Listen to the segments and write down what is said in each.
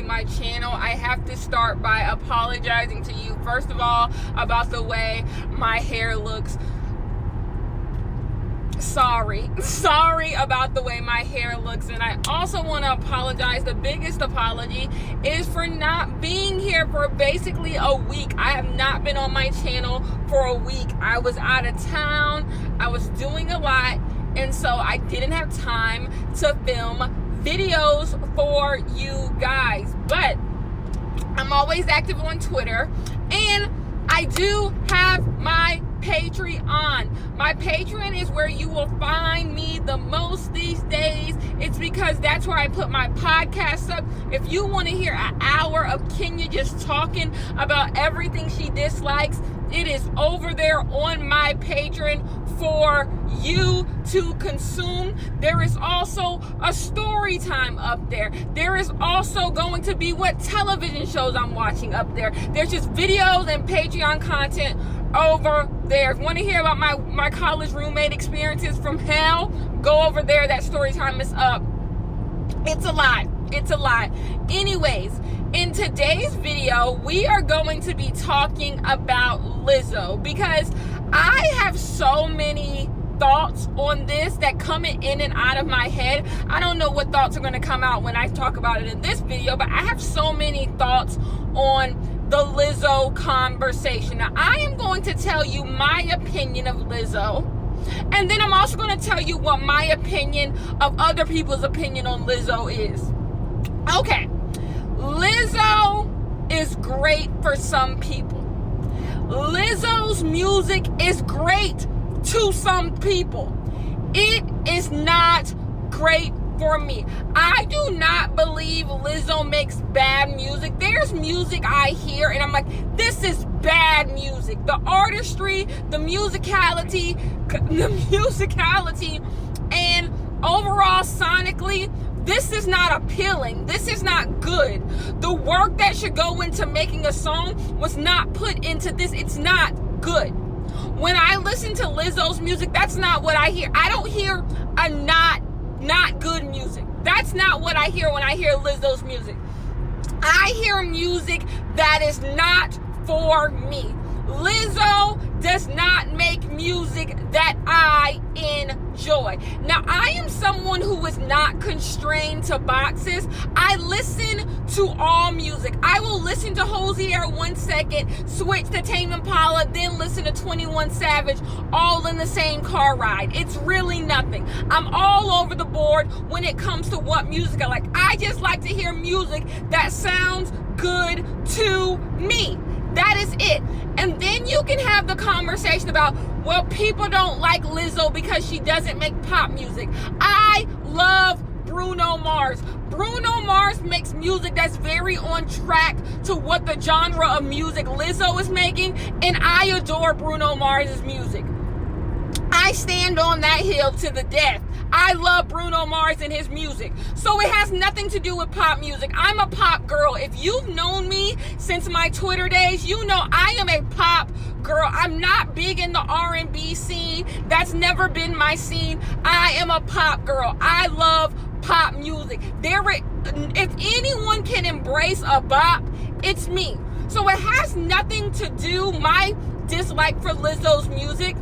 to my channel, I have to start by apologizing to you, first of all, about the way my hair looks. Sorry about the way my hair looks. And I also want to apologize. The biggest apology is for not being here for basically a week. I have not been on my channel for a week. I was out of town. I was doing a lot, and so I didn't have time to film videos for you guys. But I'm always active on Twitter, and I do have my Patreon. My Patreon is where you will find me the most these days. It's because that's where I put my podcast up. If you want to hear an hour of Kenya just talking about everything she dislikes, it is over there on my Patreon for you to consume. There is also a story time up there. There is also going to be what television shows I'm watching up there. There's just videos and Patreon content over there. If you want to hear about my college roommate experiences from hell, go over there. That story time is up. It's a lot. Anyways, in today's video, we are going to be talking about Lizzo, because I have so many thoughts on this that come in and out of my head. I don't know what thoughts are going to come out when I talk about it in this video, but I have so many thoughts on the Lizzo conversation. Now, I am going to tell you my opinion of Lizzo, and then I'm also going to tell you what my opinion of other people's opinion on Lizzo is. Okay, Lizzo is great for some people. Lizzo's music is great to some people. It is not great for me. I do not believe Lizzo makes bad music. There's music I hear and I'm like, this is bad music. The artistry, the musicality, and overall sonically, this is not appealing. This is not good. The work that should go into making a song was not put into this. It's not good. When I listen to Lizzo's music, that's not what I hear. I don't hear a not good music. That's not what I hear when I hear Lizzo's music. I hear music that is not for me. Lizzo does not make music that I enjoy. Now, I am someone who is not constrained to boxes. I listen to all music. I will listen to Hosier 1 second, switch to Tame Impala, then listen to 21 Savage, all in the same car ride. It's really nothing. I'm all over the board when it comes to what music I like. I just like to hear music that sounds good to me. That is it. And then you can have the conversation about, well, people don't like Lizzo because she doesn't make pop music. I love Bruno Mars. Bruno Mars makes music that's very on track to what the genre of music Lizzo is making, and I adore Bruno Mars's music. I stand on that hill to the death. I love Bruno Mars and his music. So it has nothing to do with pop music. I'm a pop girl. If you've known me since my Twitter days, you know I am a pop girl. I'm not big in the R&B scene. That's never been my scene. I am a pop girl. I love pop music. If anyone can embrace a bop, it's me. So it has nothing to do, my dislike for Lizzo's music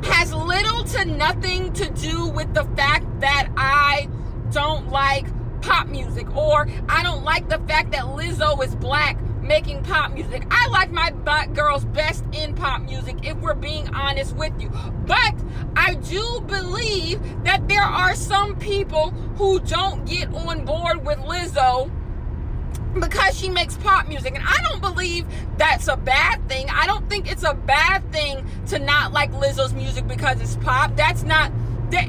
has little to nothing to do with the fact that I don't like pop music, or I don't like the fact that Lizzo is black making pop music. I like my black girls best in pop music, if we're being honest with you. But I do believe that there are some people who don't get on board with Lizzo because she makes pop music, and I don't believe that's a bad thing. I don't think it's a bad thing to not like Lizzo's music because it's pop. That's not that.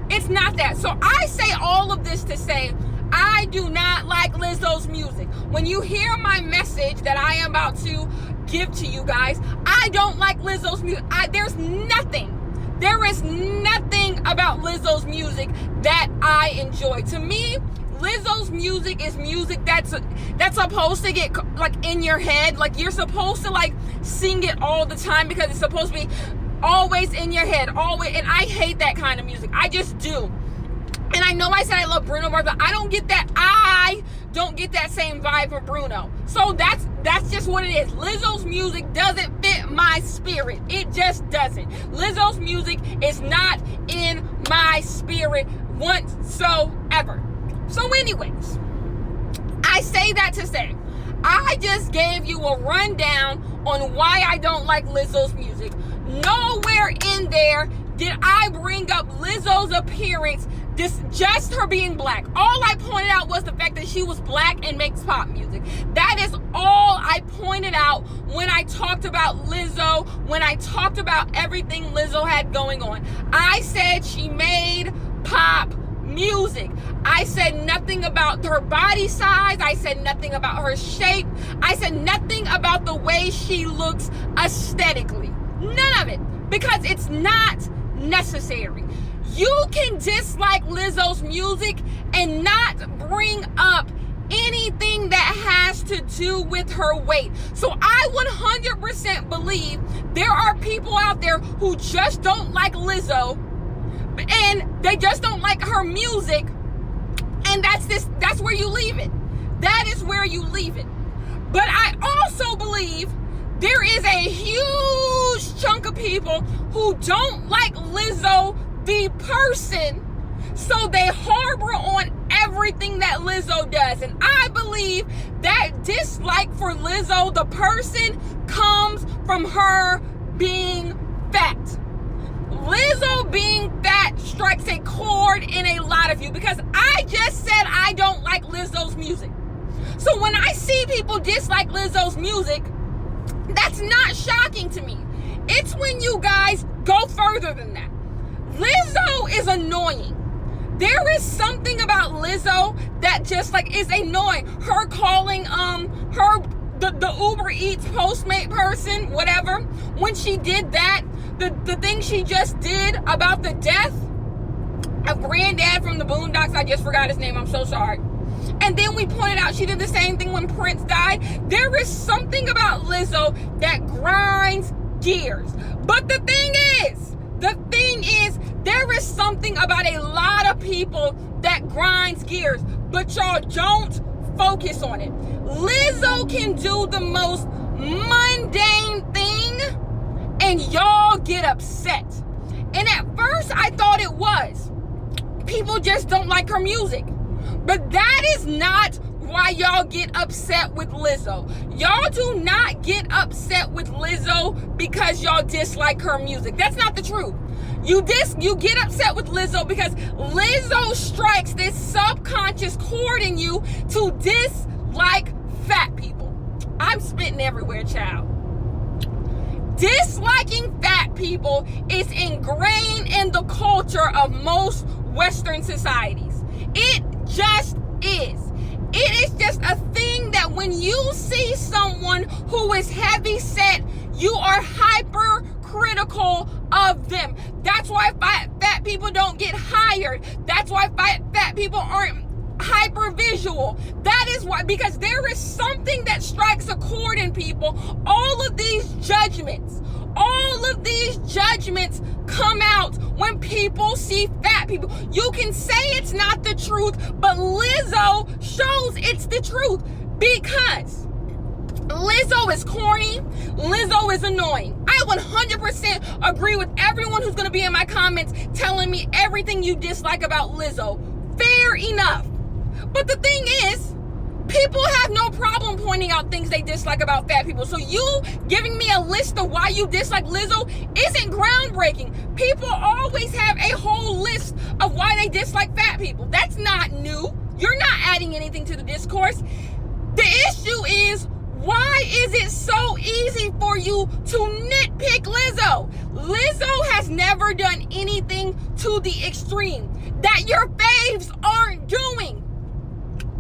It's not that. So I say all of this to say I do not like Lizzo's music. When you hear my message that I am about to give to you guys, I don't like Lizzo's music. There is nothing about Lizzo's music that I enjoy. To me, Lizzo's music is music that's supposed to get like in your head. Like you're supposed to like sing it all the time because it's supposed to be always in your head, always. And I hate that kind of music. I just do. And I know I said I love Bruno Mars, but I don't get that. I don't get that same vibe from Bruno. So that's just what it is. Lizzo's music doesn't fit my spirit. It just doesn't. Lizzo's music is not in my spirit whatsoever. So anyways, I say that to say, I just gave you a rundown on why I don't like Lizzo's music. Nowhere in there did I bring up Lizzo's appearance, just her being black. All I pointed out was the fact that she was black and makes pop music. That is all I pointed out when I talked about Lizzo, when I talked about everything Lizzo had going on. I said she made pop music. I said nothing about her body size. I said nothing about her shape. I said nothing about the way she looks aesthetically. None of it. Because it's not necessary. You can dislike Lizzo's music and not bring up anything that has to do with her weight. So I 100% believe there are people out there who just don't like Lizzo and they just don't like her music, and that's where you leave it. That is where you leave it. But I also believe there is a huge chunk of people who don't like Lizzo the person, so they harbor on everything that Lizzo does. And I believe that dislike for Lizzo the person comes from her being fat. Lizzo being fat strikes a chord in a lot of you, because I just said I don't like Lizzo's music. So when I see people dislike Lizzo's music, that's not shocking to me. It's when you guys go further than that. Lizzo is annoying. There is something about Lizzo that just is annoying. Her calling the Uber Eats Postmate person, whatever, when she did that, the thing she just did about the death of Granddad from the Boondocks, I just forgot his name, I'm so sorry. And then we pointed out she did the same thing when Prince died. There is something about Lizzo that grinds gears. But the thing is, there is something about a lot of people that grinds gears, but y'all don't focus on it. Lizzo can do the most mundane thing, and y'all get upset. And at first, I thought it was. People just don't like her music. But that is not why y'all get upset with Lizzo. Y'all do not get upset with Lizzo because y'all dislike her music. That's not the truth. You get upset with Lizzo because Lizzo strikes this subconscious chord in you to dislike fat people. I'm spitting everywhere, child. Disliking fat people is ingrained in the culture of most Western societies. It just is. It is just a thing that when you see someone who is heavy set, you are hyper critical of them. That's why fat people don't get hired. That's why fat people aren't hyper visual. That is why, because there is something that strikes a chord in people. All of these judgments come out when people see fat people. You can say it's not the truth, but Lizzo shows it's the truth, because Lizzo is corny. Lizzo is annoying. I 100% agree with everyone who's going to be in my comments telling me everything you dislike about Lizzo. Fair enough. But the thing is, people have no problem pointing out things they dislike about fat people. So you giving me a list of why you dislike Lizzo isn't groundbreaking. People always have a whole list of why they dislike fat people. That's not new. You're not adding anything to the discourse. The issue is, why is it so easy for you to nitpick Lizzo? Lizzo has never done anything to the extreme that your faves aren't doing.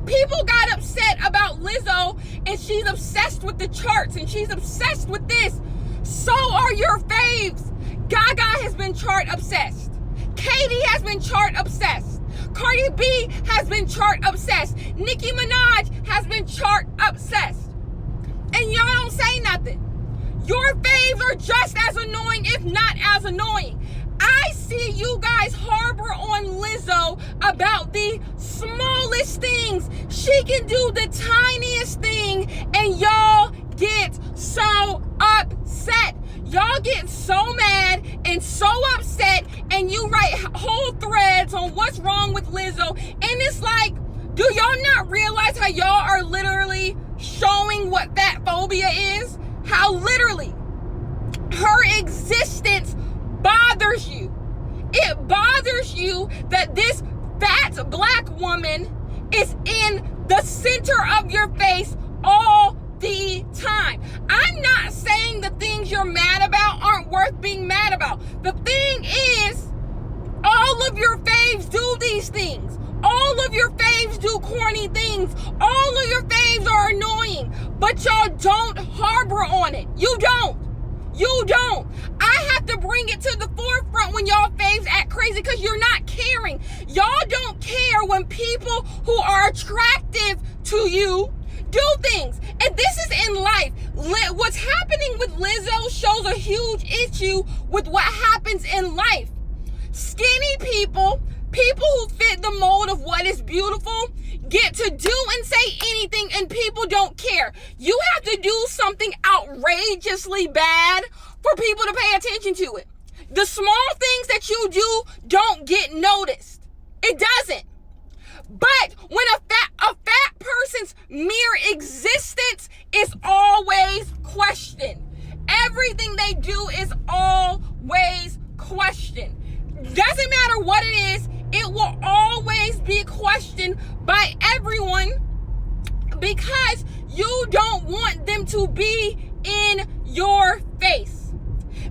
People got upset about Lizzo, and she's obsessed with the charts, and she's obsessed with this. So are your faves. Gaga has been chart obsessed. Katy has been chart obsessed. Cardi B has been chart obsessed. Nicki Minaj has been chart obsessed. And y'all don't say nothing. Your faves are just as annoying, if not as annoying. I see you guys harbor on Lizzo about the smallest things. She can do the tiniest thing and y'all get so upset. Y'all get so mad and so upset, and you write whole threads on what's wrong with Lizzo. And it's like, do y'all not realize how y'all are literally showing what fat phobia is? How literally her existence bothers you. It bothers you that this fat black woman is in the center of your face all the time. I'm not saying the things you're mad about aren't worth being mad about. The thing is, all of your faves do these things. All of your faves do corny things. All of your faves are annoying, but y'all don't harbor on it. You don't. You don't. I have to bring it to the forefront when y'all faves act crazy because you're not caring. Y'all don't care when people who are attractive to you do things. And this is in life. What's happening with Lizzo shows a huge issue with what happens in life. Skinny people who fit the mold of what is beautiful, get to do and say anything and people don't care. You have to do something outrageously bad for people to pay attention to it. The small things that you do don't get noticed. It doesn't. But when a fat person's mere existence is always questioned. Everything they do is always questioned. Doesn't matter what it is, it will always be questioned by everyone because you don't want them to be in your face.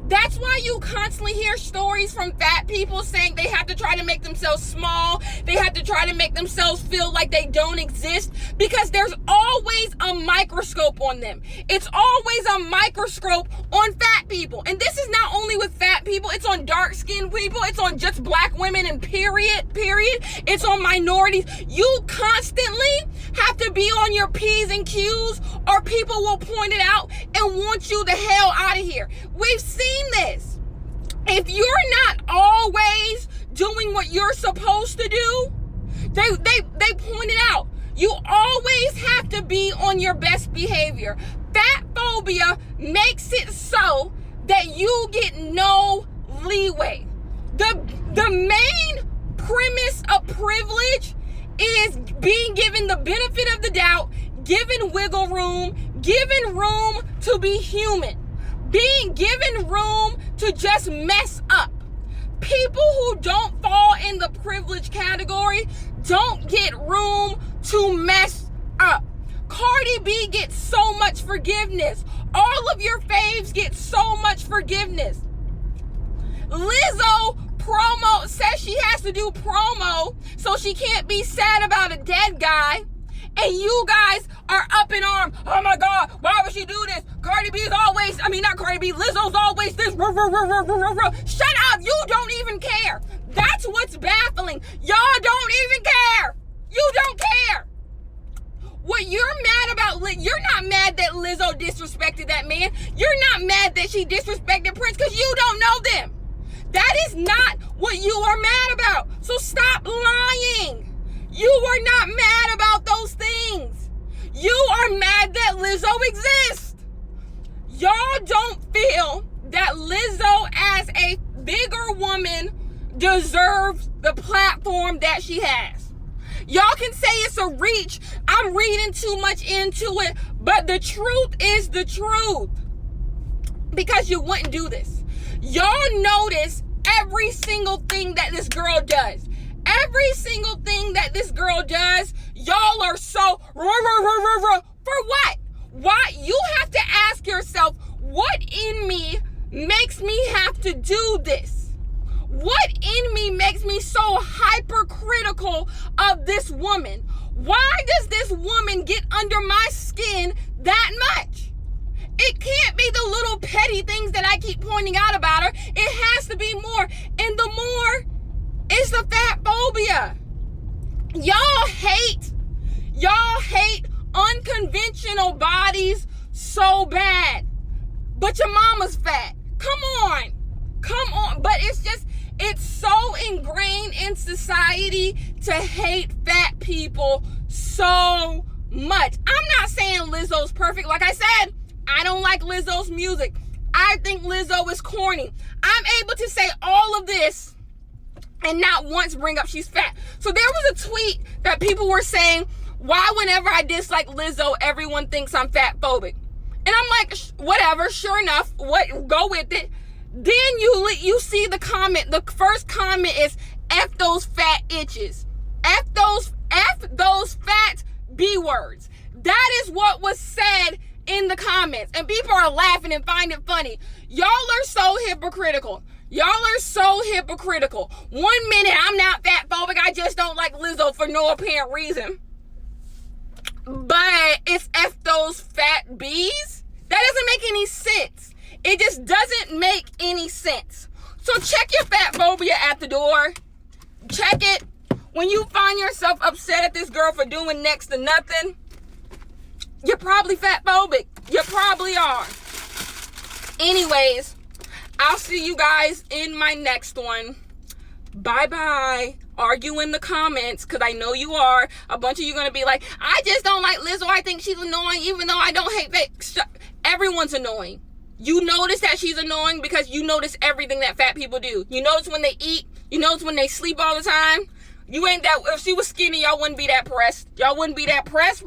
That's why you constantly hear stories from fat people saying they have to try to make themselves small. They have to try to make themselves feel like they don't exist because there's always a microscope on them. It's always a microscope on fat people. And this is not only with fat people. It's on dark-skinned people. It's on just black women and period. It's on minorities. You constantly have to be on your P's and Q's or people will point it out and want you the hell out of here. We've seen this. If you're not always doing what you're supposed to do, they point it out. You always have to be on your best behavior. Fat phobia makes it so that you get no leeway. The main premise of privilege is being given the benefit of the doubt, given wiggle room, given room to be human. Being given room to just mess up. People who don't fall in the privilege category don't get room to mess up. Cardi B gets so much forgiveness. All of your faves get so much forgiveness. Lizzo says she has to do promo so she can't be sad about a dead guy. And you guys are up in arms. Oh my God, why would she do this? Lizzo's always this. Shut up, you don't even care. That's what's baffling. Y'all don't even care. You don't care. What you're mad about, you're not mad that Lizzo disrespected that man. You're not mad that she disrespected Prince because you don't know them. That is not what you are mad about. So stop lying. You are not mad about those things. You are mad that Lizzo exists. Y'all don't feel that Lizzo as a bigger woman deserves the platform that she has. Y'all can say it's a reach. I'm reading too much into it, but the truth is the truth. Because you wouldn't do this. Y'all notice every single thing that this girl does. Every single thing that this girl does, y'all are so for what? Why? You have to ask yourself, what in me makes me have to do this? What in me makes me so hypercritical of this woman? Why does this woman get under my skin that much? It can't be the little petty things that I keep pointing out about her. It has to be more. And the more is the fat phobia. Y'all hate unconventional bodies so bad. But your mama's fat. Come on. But it's so ingrained in society to hate fat people so much. I'm not saying Lizzo's perfect. Like I said, I don't like Lizzo's music. I think Lizzo is corny. I'm able to say all of this and not once bring up she's fat. So there was a tweet that people were saying, why whenever I dislike Lizzo, everyone thinks I'm fat phobic? And I'm like, whatever, sure enough, go with it. Then you see the comment. The first comment is, F those fat itches. F those fat B words. That is what was said in the comments. And people are laughing and find it funny. Y'all are so hypocritical. Y'all are so hypocritical. 1 minute, I'm not fat phobic. I just don't like Lizzo for no apparent reason. But it's F those fat B's? That doesn't make any sense. It just doesn't make any sense. So check your fat phobia at the door. Check it. When you find yourself upset at this girl for doing next to nothing, you're probably fat phobic. You probably are. Anyways, I'll see you guys in my next one. Bye-bye. Argue in the comments, because I know you are. A bunch of you going to be like, I just don't like Lizzo. I think she's annoying, even though I don't hate fat. Everyone's annoying. You notice that she's annoying because you notice everything that fat people do. You notice when they eat. You notice when they sleep all the time. You ain't that. If she was skinny, y'all wouldn't be that pressed. Y'all wouldn't be that pressed.